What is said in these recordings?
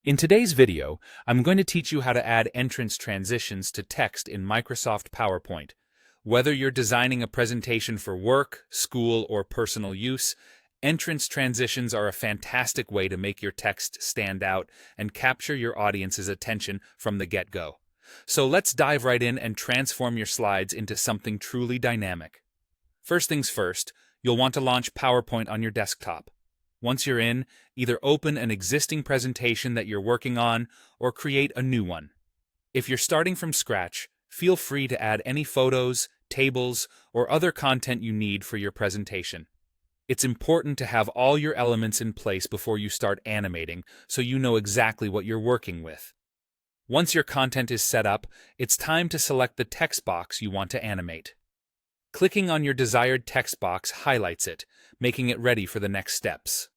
In today's video, I'm going to teach you how to add entrance transitions to text in Microsoft PowerPoint. Whether you're designing a presentation for work, school, or personal use, entrance transitions are a fantastic way to make your text stand out and capture your audience's attention from the get-go. So let's dive right in and transform your slides into something truly dynamic. First things first, you'll want to launch PowerPoint on your desktop. Once you're in, either open an existing presentation that you're working on or create a new one. If you're starting from scratch, feel free to add any photos, tables, or other content you need for your presentation. It's important to have all your elements in place before you start animating so you know exactly what you're working with. Once your content is set up, it's time to select the text box you want to animate. Clicking on your desired text box highlights it, making it ready for the next steps.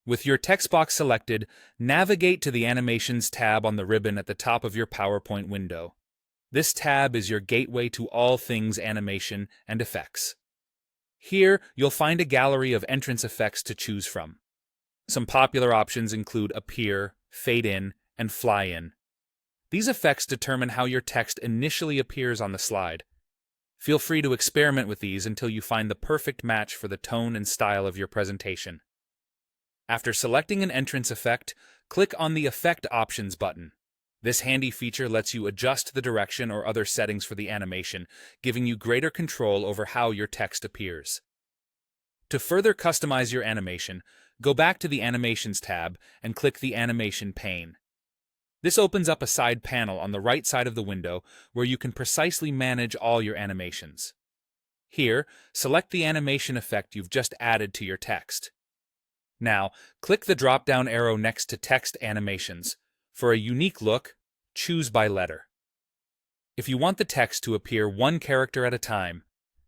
With your text box selected, navigate to the Animations tab on the ribbon at the top of your PowerPoint window. This tab is your gateway to all things animation and effects. Here, you'll find a gallery of entrance effects to choose from. Some popular options include Appear, Fade In, and Fly In. These effects determine how your text initially appears on the slide. Feel free to experiment with these until you find the perfect match for the tone and style of your presentation. After selecting an entrance effect, click on the Effect Options button. This handy feature lets you adjust the direction or other settings for the animation, giving you greater control over how your text appears. To further customize your animation, go back to the Animations tab and click the Animation pane. This opens up a side panel on the right side of the window where you can precisely manage all your animations. Here, select the animation effect you've just added to your text. Now, click the drop-down arrow next to Text Animations. For a unique look, choose by letter. If you want the text to appear one character at a time,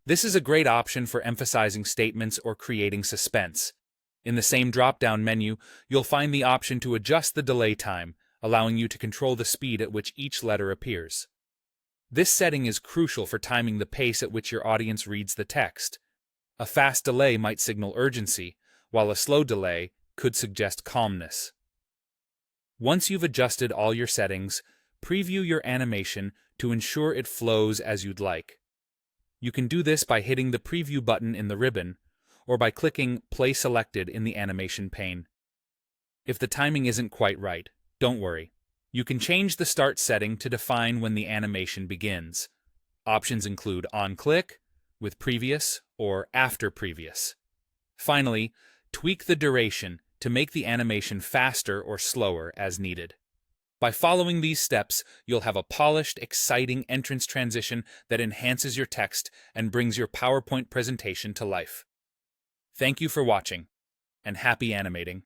this is a great option for emphasizing statements or creating suspense. In the same drop-down menu, you'll find the option to adjust the delay time, allowing you to control the speed at which each letter appears. This setting is crucial for timing the pace at which your audience reads the text. A fast delay might signal urgency, while a slow delay could suggest calmness. Once you've adjusted all your settings, preview your animation to ensure it flows as you'd like. You can do this by hitting the Preview button in the ribbon, or by clicking Play Selected in the animation pane. If the timing isn't quite right, don't worry. You can change the Start setting to define when the animation begins. Options include On Click, with Previous, or After Previous. Finally, tweak the duration to make the animation faster or slower as needed. By following these steps, you'll have a polished, exciting entrance transition that enhances your text and brings your PowerPoint presentation to life. Thank you for watching, and happy animating!